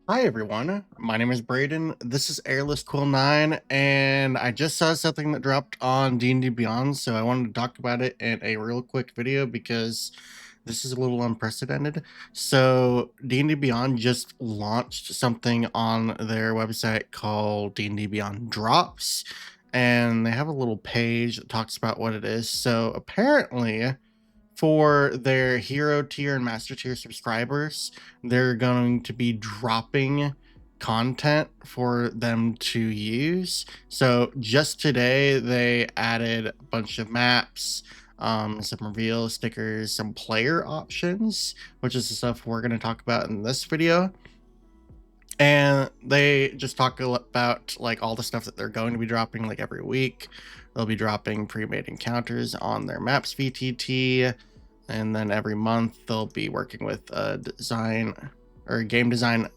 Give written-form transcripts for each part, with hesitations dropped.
Hi everyone, my name is Braden. This is Airless Quill 9, and I just saw something that dropped on D&D Beyond, so I wanted to talk about it in a real quick video because this is a little unprecedented. So D&D Beyond just launched something on their website called D&D Beyond Drops, and they have a little page that talks about what it is. So apparently, for their hero tier and master tier subscribers, they're going to be dropping content for them to use. So just today, they added a bunch of maps, some reveal stickers, some player options, which is the stuff we're going to talk about in this video. And they just talk about like all the stuff that they're going to be dropping like every week. They'll be dropping pre-made encounters on their maps VTT, and then every month they'll be working with design or game designers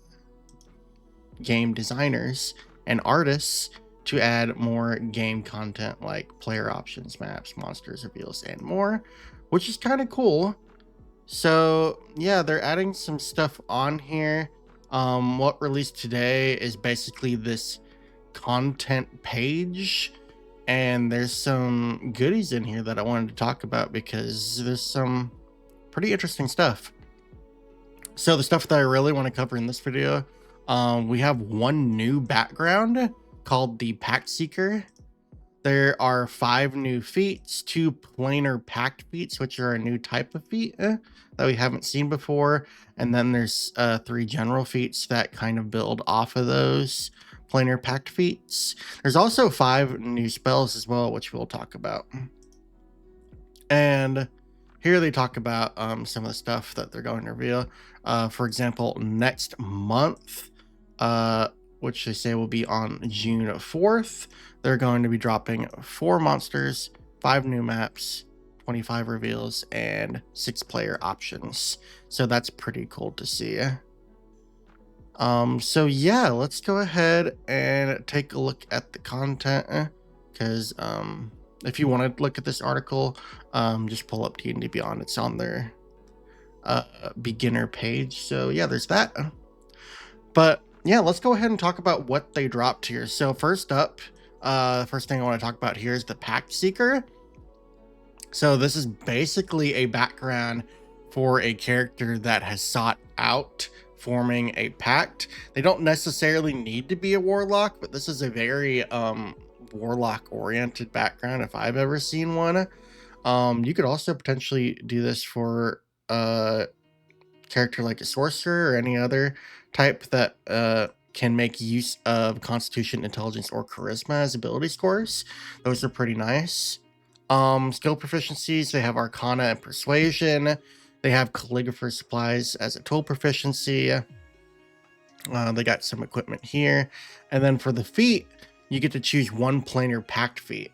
and artists to add more game content like player options, maps, monsters, reveals, and more, which is kind of cool. So yeah, they're adding some stuff on here. What released today is basically this content page, and there's some goodies in here that I wanted to talk about because there's some pretty interesting stuff. So the stuff that I really want to cover in this video, we have one new background called the Pact Seeker. There are 5 new feats, 2 planar pact feats, which are a new type of feat that we haven't seen before. And then there's 3 general feats that kind of build off of those planar pact feats. There's also 5 new spells as well, which we'll talk about. And here they talk about some of the stuff that they're going to reveal. For example, next month, which they say will be on June 4th, they're going to be dropping 4 monsters, 5 new maps, 25 reveals, and 6 player options. So that's pretty cool to see. So yeah, let's go ahead and take a look at the content, because if you want to look at this article, just pull up D&D Beyond. It's on their beginner page. So yeah, there's that. But yeah, let's go ahead and talk about what they dropped here. So first up, first thing I want to talk about here is the Pact Seeker. So this is basically a background for a character that has sought out forming a pact. They don't necessarily need to be a warlock, but this is a very warlock oriented background if I've ever seen one. You could also potentially do this for a character like a sorcerer or any other type that can make use of Constitution, Intelligence, or Charisma as ability scores. Those are pretty nice. Skill proficiencies, they have Arcana and Persuasion. They have Calligrapher Supplies as a tool proficiency. They got some equipment here. And then for the feat, you get to choose one planar pact feat.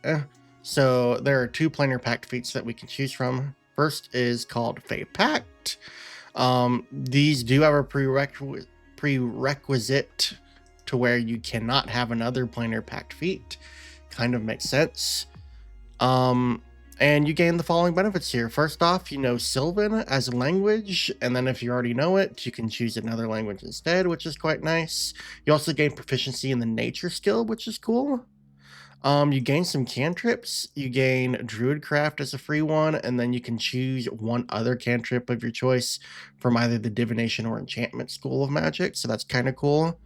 So there are 2 planar pact feats that we can choose from. First is called Fey Pact. These do have a prerequisite to where you cannot have another planar pact feat. Kind of makes sense. And you gain the following benefits here. First off, you know Sylvan as a language, and then if you already know it, you can choose another language instead, which is quite nice. You also gain proficiency in the nature skill, which is cool. You gain some cantrips. You gain Druidcraft as a free one, and then you can choose one other cantrip of your choice from either the Divination or Enchantment School of Magic, so that's kind of cool.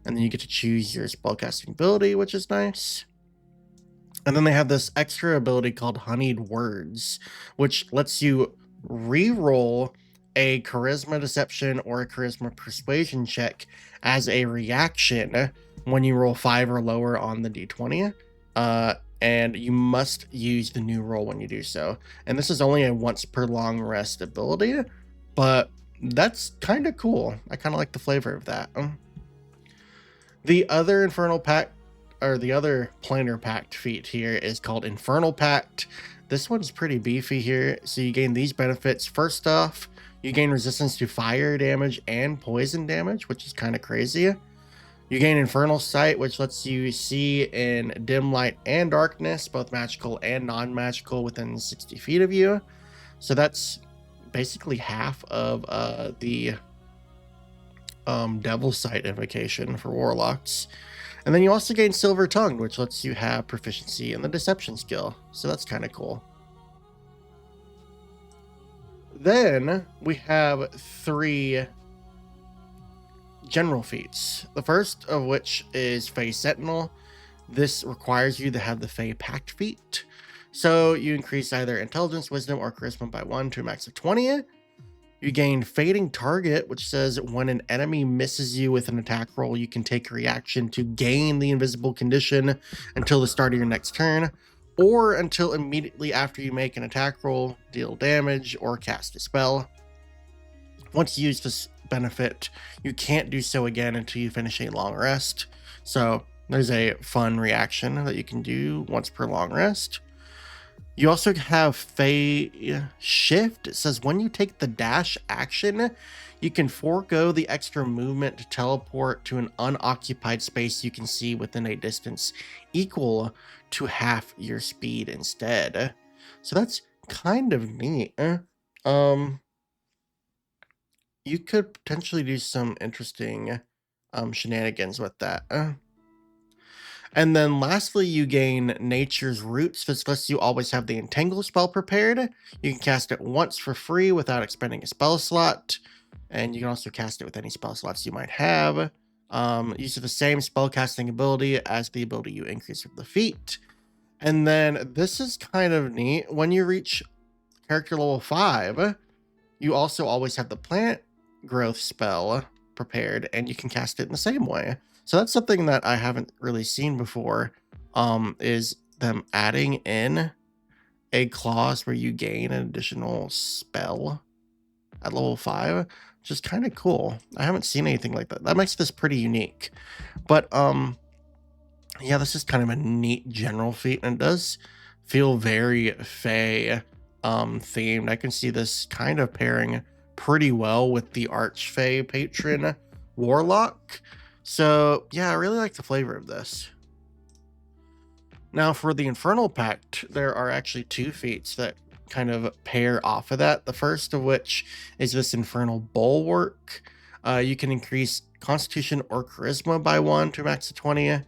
And then you get to choose your spellcasting ability, which is nice. And then they have this extra ability called Honeyed Words, which lets you re-roll a Charisma Deception or a Charisma Persuasion check as a reaction when you roll 5 or lower on the d20. And you must use the new roll when you do so. And this is only a once per long rest ability, but that's kind of cool. I kind of like the flavor of that. The other Infernal Pact, or the other planar pact feat here, is called Infernal Pact. This one's pretty beefy here. So you gain these benefits. First off, you gain resistance to fire damage and poison damage, which is kind of crazy. You gain Infernal Sight, which lets you see in dim light and darkness, both magical and non-magical, within 60 feet of you. So that's basically half of the Devil Sight invocation for warlocks. And then you also gain Silver Tongue, which lets you have proficiency in the deception skill. So that's kind of cool. Then we have 3 general feats. The first of which is Fey Sentinel. This requires you to have the Fey Pact feat. So you increase either intelligence, wisdom, or charisma by 1 to a max of 20. You gain Fading Target, which says when an enemy misses you with an attack roll, you can take a reaction to gain the invisible condition until the start of your next turn, or until immediately after you make an attack roll, deal damage, or cast a spell. Once you use this benefit, you can't do so again until you finish a long rest. So there's a fun reaction that you can do once per long rest. You also have Fey Shift. It says when you take the dash action, you can forego the extra movement to teleport to an unoccupied space you can see within a distance equal to half your speed instead. So that's kind of neat. You could potentially do some interesting shenanigans with that. And then lastly, you gain Nature's Roots. This lets you always have the Entangle spell prepared. You can cast it once for free without expending a spell slot. And you can also cast it with any spell slots you might have. Use the same spell casting ability as the ability you increase with the feat. And then this is kind of neat. When you reach character level 5, you also always have the Plant Growth spell prepared, and you can cast it in the same way. So that's something that I haven't really seen before, is them adding in a clause where you gain an additional spell at level 5, which is kind of cool. I haven't seen anything like that. That makes this pretty unique. But yeah, this is kind of a neat general feat, and it does feel very Fey themed. I can see this kind of pairing pretty well with the Archfey patron Warlock. So yeah, I really like the flavor of this. Now for the Infernal Pact, there are actually 2 feats that kind of pair off of that. The first of which is this Infernal Bulwark. You can increase Constitution or Charisma by 1 to a max of 20.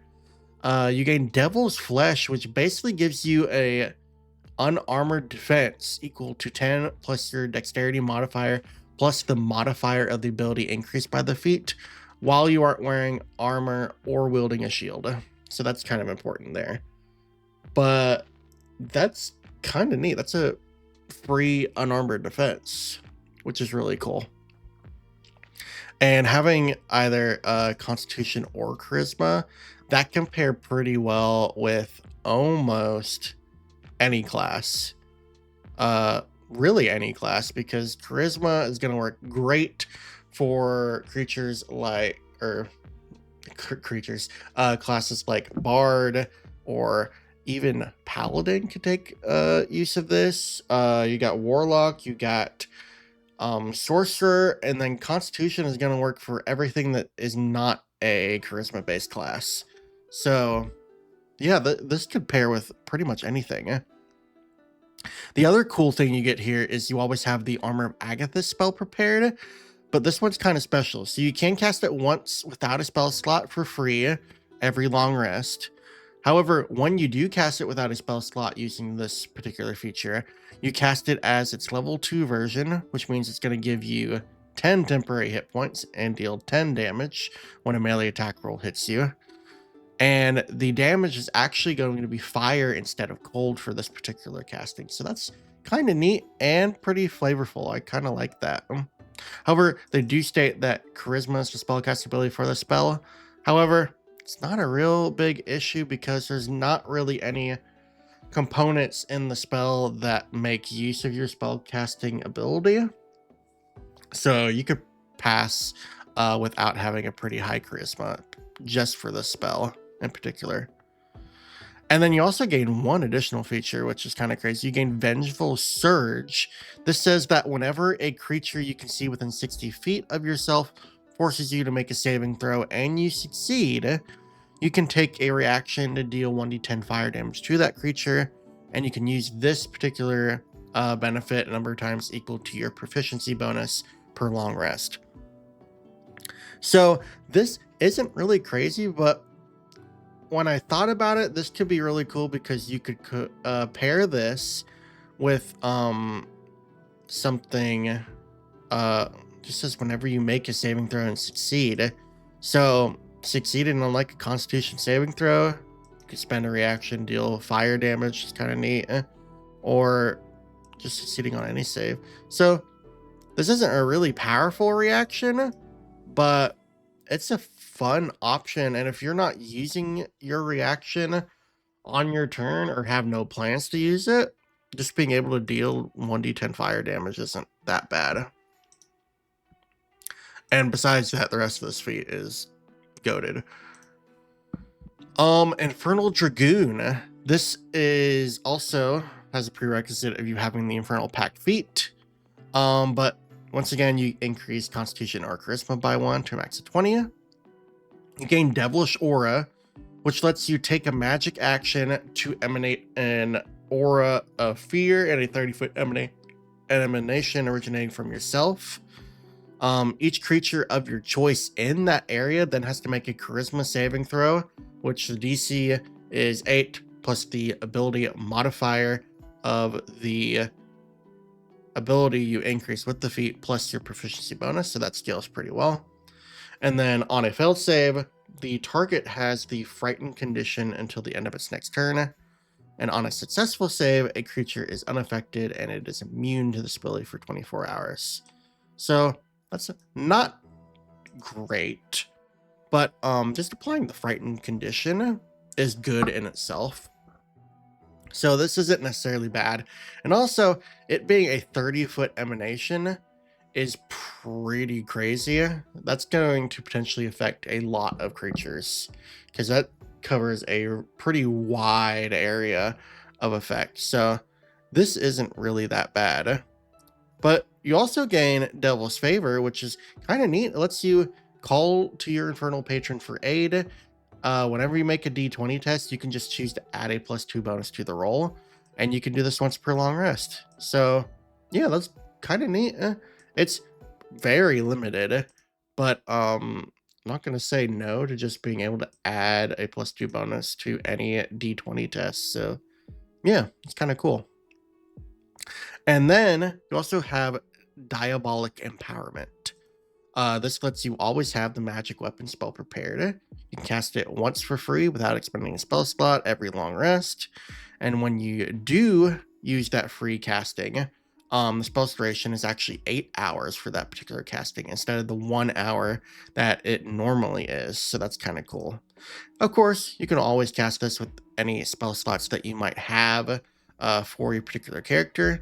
You gain Devil's Flesh, which basically gives you a unarmored defense equal to 10 plus your dexterity modifier plus the modifier of the ability increased by the feat while you aren't wearing armor or wielding a shield. So that's kind of important there. But that's kind of neat. That's a free unarmored defense, which is really cool. And having either Constitution or Charisma, that can pair pretty well with almost any class. Really any class, because Charisma is going to work great for creatures like, classes like Bard, or even Paladin could take use of this. You got Warlock, you got Sorcerer, and then Constitution is going to work for everything that is not a Charisma based class. So yeah, this could pair with pretty much anything. The other cool thing you get here is you always have the Armor of Agathis spell prepared, but this one's kind of special. So you can cast it once without a spell slot for free every long rest. However, when you do cast it without a spell slot using this particular feature, you cast it as its level 2 version, which means it's going to give you 10 temporary hit points and deal 10 damage when a melee attack roll hits you. And the damage is actually going to be fire instead of cold for this particular casting. So that's kind of neat and pretty flavorful. I kind of like that. However, they do state that Charisma is the spellcast ability for the spell. However, it's not a real big issue because there's not really any components in the spell that make use of your spellcasting ability. So you could pass without having a pretty high Charisma just for this spell in particular. And then you also gain one additional feature, which is kind of crazy. You gain Vengeful Surge. This says that whenever a creature you can see within 60 feet of yourself forces you to make a saving throw and you succeed, you can take a reaction to deal 1d10 fire damage to that creature, and you can use this particular benefit a number of times equal to your proficiency bonus per long rest. So this isn't really crazy, but when I thought about it, this could be really cool because you could pair this with something just says whenever you make a saving throw and succeed. So succeeding on like a Constitution saving throw, you could spend a reaction, deal fire damage, is kind of neat, or just succeeding on any save. So this isn't a really powerful reaction, but it's a fun option. And if you're not using your reaction on your turn or have no plans to use it, just being able to deal 1d10 fire damage isn't that bad. And besides that, the rest of this feat is goated. Infernal Dragoon. This is also has a prerequisite of you having the Infernal Pact feat. But once again, you increase Constitution or Charisma by 1 to a max of 20. You gain Devilish Aura, which lets you take a magic action to emanate an aura of fear and a 30-foot emanation originating from yourself. Each creature of your choice in that area then has to make a Charisma saving throw, which the DC is 8 plus the ability modifier of the ability you increase with the feat plus your proficiency bonus, so that scales pretty well. And then on a failed save, the target has the frightened condition until the end of its next turn. And on a successful save, a creature is unaffected and it is immune to this ability for 24 hours. So that's not great, but just applying the frightened condition is good in itself. So this isn't necessarily bad. And also, it being a 30-foot emanation is pretty crazy. That's going to potentially affect a lot of creatures because that covers a pretty wide area of effect. So this isn't really that bad. But you also gain Devil's Favor, which is kind of neat. It lets you call to your Infernal Patron for aid. Whenever you make a D20 test, you can just choose to add a +2 bonus to the roll, and you can do this once per long rest. So yeah, that's kind of neat. It's very limited, but I'm not going to say no to just being able to add a +2 bonus to any D20 test. So yeah, it's kind of cool. And then you also have Diabolic Empowerment. This lets you always have the magic weapon spell prepared. You can cast it once for free without expending a spell slot every long rest. And when you do use that free casting, the spell duration is actually 8 hours for that particular casting instead of the 1 hour that it normally is. So that's kind of cool. Of course, you can always cast this with any spell slots that you might have for your particular character.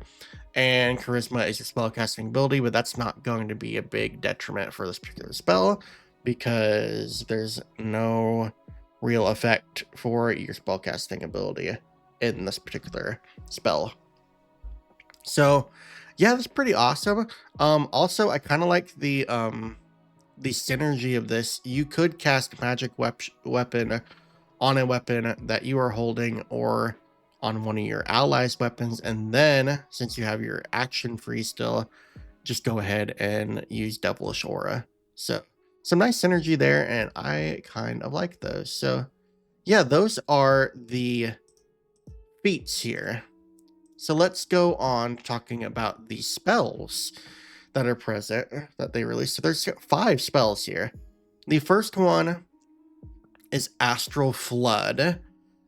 And Charisma is your spellcasting ability, but that's not going to be a big detriment for this particular spell because there's no real effect for your spellcasting ability in this particular spell. So yeah, that's pretty awesome. Also, I kind of like the synergy of this. You could cast magic weapon on a weapon that you are holding or on one of your allies' weapons, and then since you have your action free still, just go ahead and use Devilish Aura. So some nice synergy there, and I kind of like those. So yeah, those are the feats here. So let's go on talking about the spells that are present that they released. So there's 5 spells here. The first one is Astral Flood.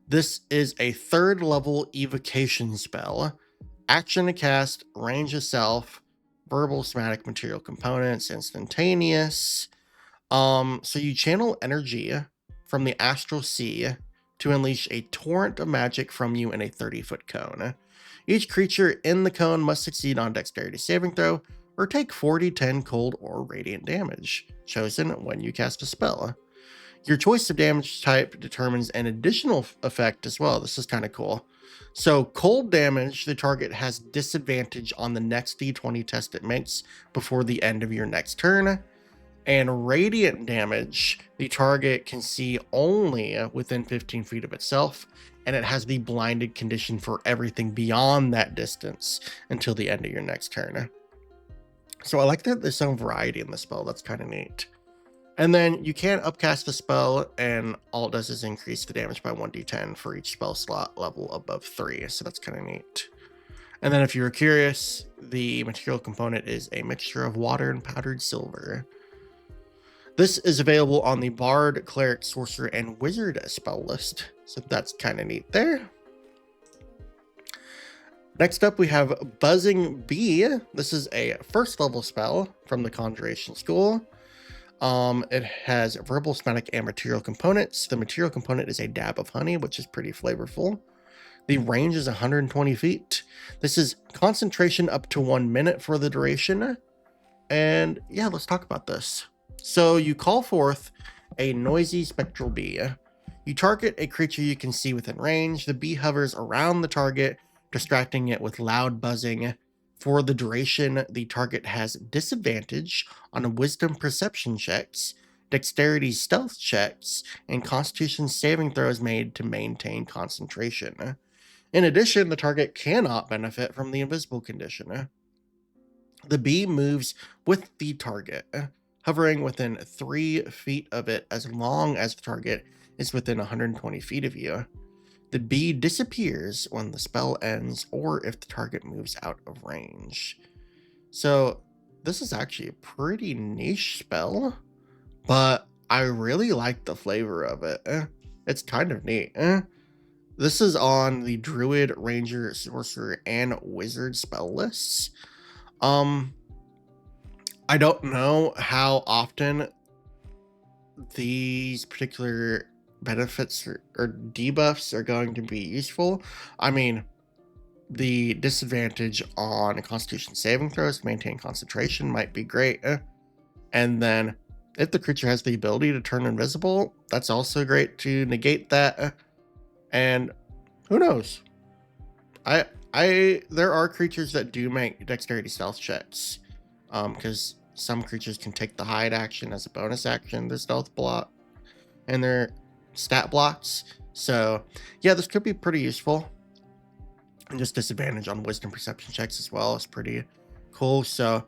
This is a 3rd level evocation spell. Action to cast, range of self, verbal, somatic, material components, instantaneous. So you channel energy from the astral sea to unleash a torrent of magic from you in a 30-foot cone. Each creature in the cone must succeed on dexterity saving throw or take 4d10 cold or radiant damage, chosen when you cast a spell. Your choice of damage type determines an additional effect as well. This is kind of cool. So cold damage, the target has disadvantage on the next d20 test it makes before the end of your next turn. And radiant damage, the target can see only within 15 feet of itself, and it has the blinded condition for everything beyond that distance until the end of your next turn. So I like that there's some variety in the spell. That's kind of neat. And then you can upcast the spell, and all it does is increase the damage by 1d10 for each spell slot level above 3. So that's kind of neat. And then if you were curious, the material component is a mixture of water and powdered silver. This is available on the Bard, Cleric, Sorcerer, and Wizard spell list. So that's kind of neat there. Next up, we have Buzzing Bee. This is a first level spell from the Conjuration School. It has verbal, somatic, and material components. The material component is a dab of honey, which is pretty flavorful. The range is 120 feet. This is concentration up to 1 minute for the duration. And yeah, let's talk about this. So you call forth a noisy spectral bee. You target a creature you can see within range. The bee hovers around the target, distracting it with loud buzzing. For the duration, the target has disadvantage on wisdom perception checks, dexterity stealth checks, and constitution saving throws made to maintain concentration. In addition, the target cannot benefit from the invisible condition. The bee moves with the target, hovering within 3 feet of it as long as the target is within 120 feet of you. The bee disappears when the spell ends or if the target moves out of range. So this is actually a pretty niche spell, but I really like the flavor of it. It's kind of neat. This is on the Druid, Ranger, Sorcerer, and Wizard spell lists. I don't know how often these particular benefits or debuffs are going to be useful. I mean, the disadvantage on Constitution saving throws to maintain concentration might be great. And then if the creature has the ability to turn invisible, that's also great to negate that. And who knows? There are creatures that do make dexterity stealth checks. Because some creatures can take the hide action as a bonus action, their stealth block, and their stat blocks. So yeah, this could be pretty useful. And just disadvantage on wisdom perception checks as well is pretty cool. So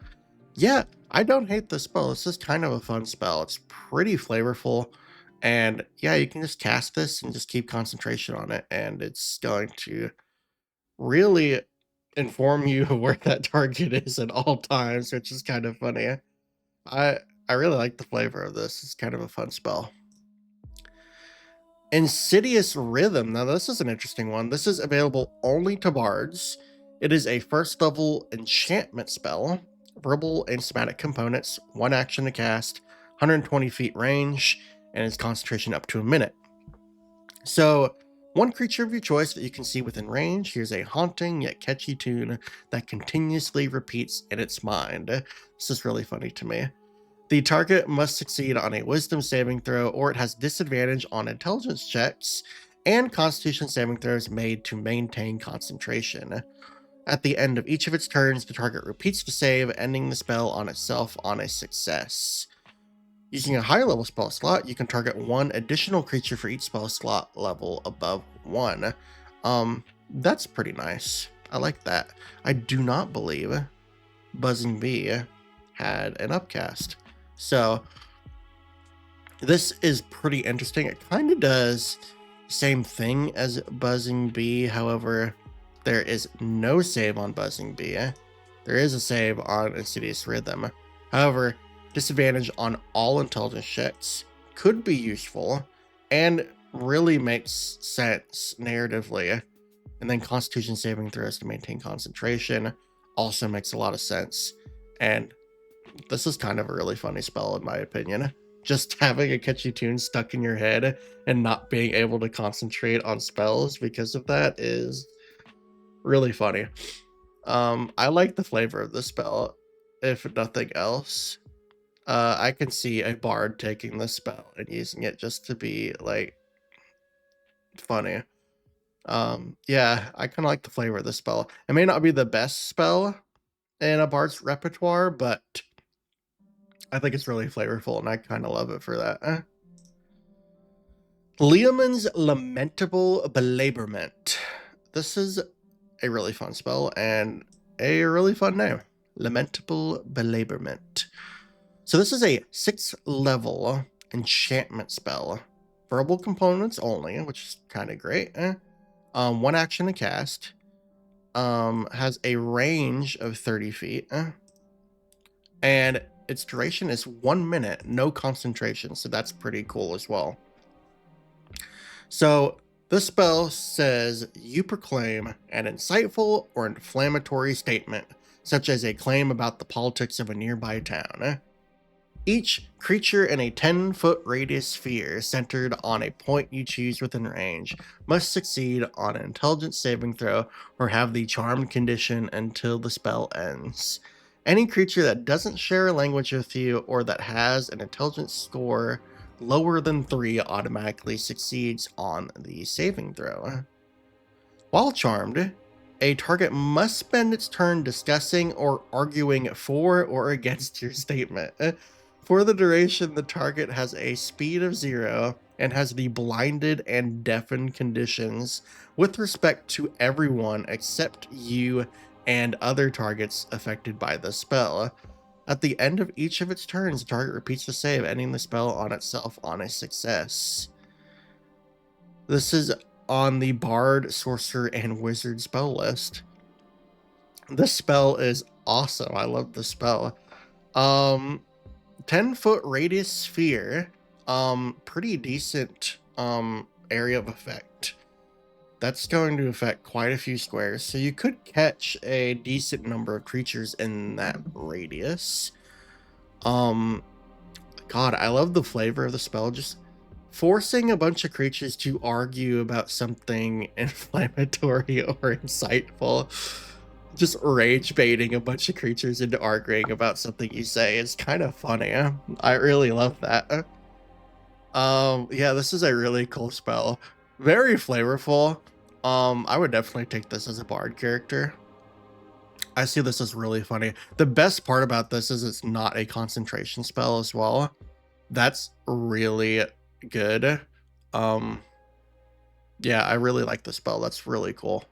yeah, I don't hate this spell. This is kind of a fun spell. It's pretty flavorful. And yeah, you can just cast this and just keep concentration on it. And it's going to really inform you where that target is at all times, which is kind of funny. I really like the flavor of this. It's kind of a fun spell. Insidious Rhythm. Now this is an interesting one. This is available only to bards. It is a first level enchantment spell. Verbal and somatic components, 1 action to cast, 120 feet range, and its concentration up to a minute. So 1 creature of your choice that you can see within range hears a haunting yet catchy tune that continuously repeats in its mind. This is really funny to me. The target must succeed on a wisdom saving throw, or it has disadvantage on intelligence checks and constitution saving throws made to maintain concentration. At the end of each of its turns, the target repeats the save, ending the spell on itself on a success. Using a higher level spell slot, you can target 1 additional creature for each spell slot level above 1. That's pretty nice. I like that. I do not believe Buzzing Bee had an upcast. So this is pretty interesting. It kind of does the same thing as Buzzing Bee. However, there is no save on Buzzing Bee. There is a save on Insidious Rhythm. However, disadvantage on all intelligence checks could be useful and really makes sense narratively. And then constitution saving throws to maintain concentration also makes a lot of sense. And this is kind of a really funny spell in my opinion. Just having a catchy tune stuck in your head and not being able to concentrate on spells because of that is really funny. I like the flavor of this spell, if nothing else. I can see a bard taking this spell and using it just to be like funny. Yeah, I kind of like the flavor of this spell. It may not be the best spell in a bard's repertoire, but I think it's really flavorful and I kind of love it for that. Leomund's Lamentable Belaborment. This is a really fun spell and a really fun name. Lamentable Belaborment. So this is a 6th level enchantment spell. Verbal components only, which is kind of great. One action to cast. Has a range of 30 feet. And its duration is 1 minute, no concentration. So that's pretty cool as well. So this spell says you proclaim an insightful or inflammatory statement, such as a claim about the politics of a nearby town. Each creature in a 10-foot radius sphere centered on a point you choose within range must succeed on an intelligence saving throw or have the charmed condition until the spell ends. Any creature that doesn't share a language with you or that has an intelligence score lower than 3 automatically succeeds on the saving throw. While charmed, a target must spend its turn discussing or arguing for or against your statement. For the duration, the target has a speed of 0 and has the blinded and deafened conditions with respect to everyone except you and other targets affected by the spell. At the end of each of its turns, the target repeats the save, ending the spell on itself on a success. This is on the Bard, Sorcerer, and Wizard spell list. This spell is awesome. I love this spell. 10-foot radius sphere, pretty decent area of effect. That's going to affect quite a few squares, so you could catch a decent number of creatures in that radius. God, I love the flavor of the spell. Just forcing a bunch of creatures to argue about something inflammatory or insightful. Just rage baiting a bunch of creatures into arguing about something you say is kind of funny. I really love that. Yeah, this is a really cool spell. Very flavorful. I would definitely take this as a bard character. I see this as really funny. The best part about this is it's not a concentration spell as well. That's really good. Yeah, I really like the spell. That's really cool.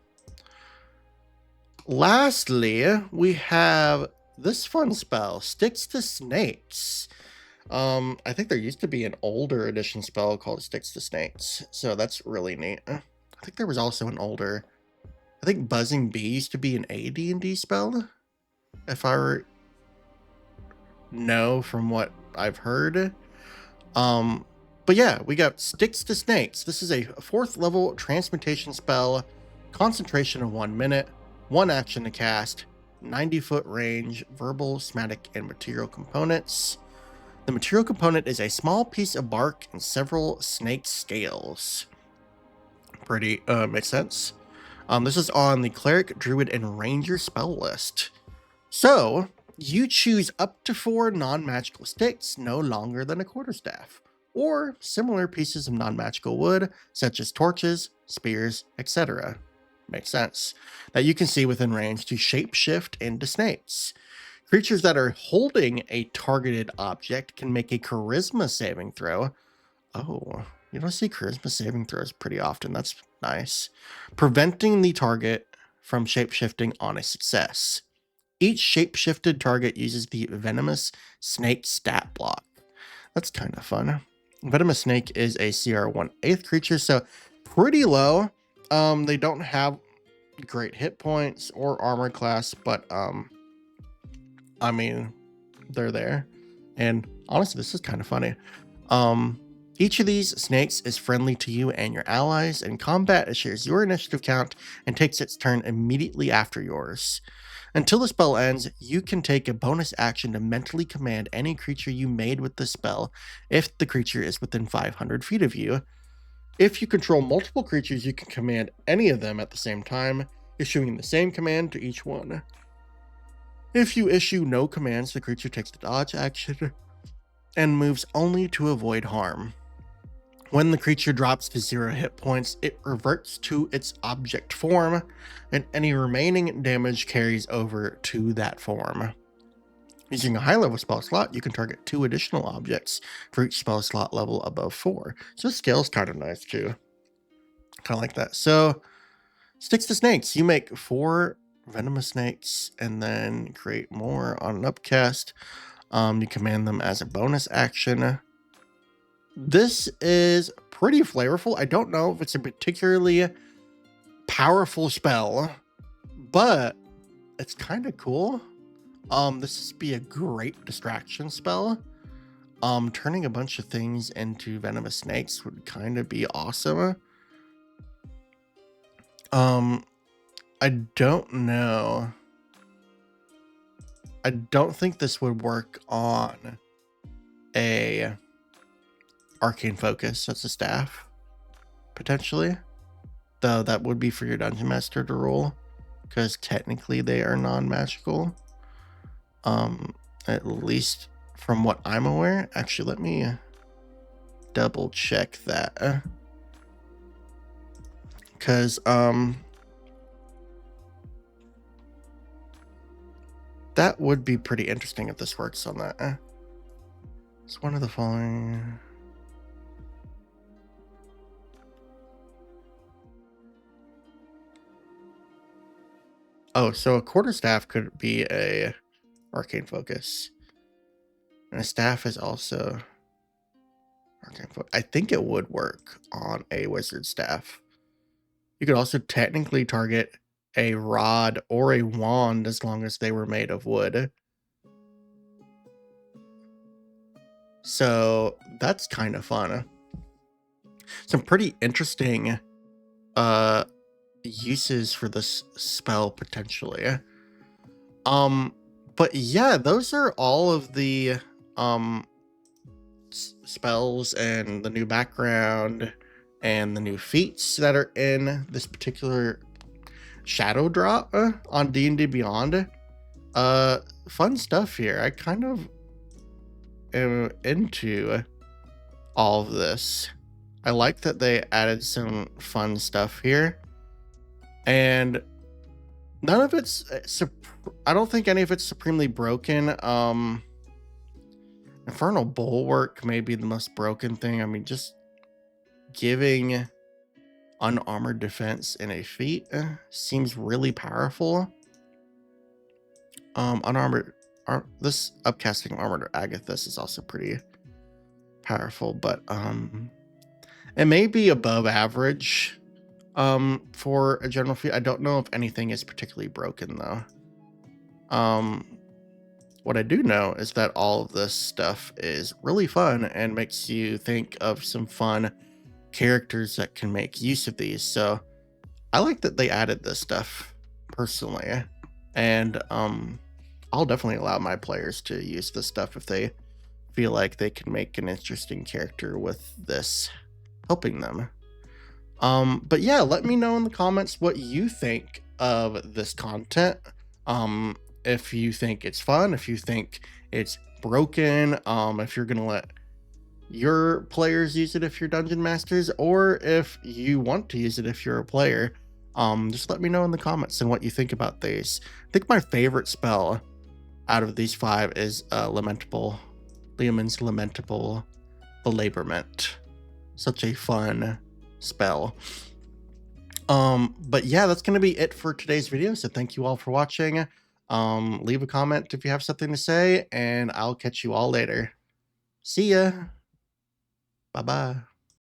Lastly, we have this fun spell, Sticks to Snakes. I think there used to be an older edition spell called Sticks to Snakes, so that's really neat. I think there was also an older, I think Buzzing Bee used to be an AD&D spell, if I know from what I've heard. But yeah, we got Sticks to Snakes. This is a 4th level transmutation spell, concentration of 1 minute, 1 action to cast, 90-foot range, verbal, somatic, and material components. The material component is a small piece of bark and several snake scales. Pretty, makes sense. This is on the Cleric, Druid, and Ranger spell list. So, you choose up to 4 non-magical sticks, no longer than a quarterstaff, or similar pieces of non-magical wood, such as torches, spears, etc. Makes sense. That you can see within range to shapeshift into snakes. Creatures that are holding a targeted object can make a charisma saving throw. Oh, you don't see charisma saving throws pretty often. That's nice. Preventing the target from shapeshifting on a success. Each shapeshifted target uses the venomous snake stat block. That's kind of fun. Venomous snake is a CR 1/8 creature, so pretty low. They don't have great hit points or armor class, but I mean, they're there. And honestly, this is kind of funny. Each of these snakes is friendly to you and your allies. In combat, it shares your initiative count and takes its turn immediately after yours. Until the spell ends, you can take a bonus action to mentally command any creature you made with the spell if the creature is within 500 feet of you. If you control multiple creatures, you can command any of them at the same time, issuing the same command to each one. If you issue no commands, the creature takes the dodge action and moves only to avoid harm. When the creature drops to 0 hit points, it reverts to its object form, and any remaining damage carries over to that form. Using a high-level spell slot, you can target 2 additional objects for each spell slot level above 4. So this scale's kind of nice too. Kind of like that. So, Sticks to Snakes. You make 4 venomous snakes and then create more on an upcast. You command them as a bonus action. This is pretty flavorful. I don't know if it's a particularly powerful spell, but it's kind of cool. This would be a great distraction spell. Turning a bunch of things into venomous snakes would kind of be awesome. I don't know. I don't think this would work on a arcane focus. That's a staff, potentially. Though that would be for your dungeon master to roll, because technically they are non-magical. At least from what I'm aware. Actually, let me double check that. Because that would be pretty interesting if this works on that. It's one of the following. Oh, so a quarterstaff could be a arcane focus. And a staff is also arcane focus. I think it would work on a wizard staff. You could also technically target a rod or a wand as long as they were made of wood. So that's kind of fun. Some pretty interesting uses for this spell potentially. But yeah, those are all of the spells and the new background and the new feats that are in this particular shadow drop on D&D Beyond. Fun stuff here. I kind of am into all of this. I like that they added some fun stuff here, and none of it's I don't think any of it's supremely broken. Infernal Bulwark may be the most broken thing. I mean, just giving unarmored defense in a feat seems really powerful. Unarmored, this upcasting armored Agathis is also pretty powerful, but it may be above average for a general feat. I don't know if anything is particularly broken though. What I do know is that all of this stuff is really fun and makes you think of some fun characters that can make use of these. So I like that they added this stuff personally, and I'll definitely allow my players to use this stuff if they feel like they can make an interesting character with this helping them. But yeah, let me know in the comments what you think of this content. If you think it's fun, if you think it's broken, if you're gonna let your players use it if you're dungeon masters, or if you want to use it if you're a player. Just let me know in the comments and what you think about these. I think my favorite spell out of these 5 is Leomund's Lamentable Belaborment. Such a fun spell. But yeah, that's going to be it for today's video. So thank you all for watching. Leave a comment if you have something to say, and I'll catch you all later. See ya. Bye-bye.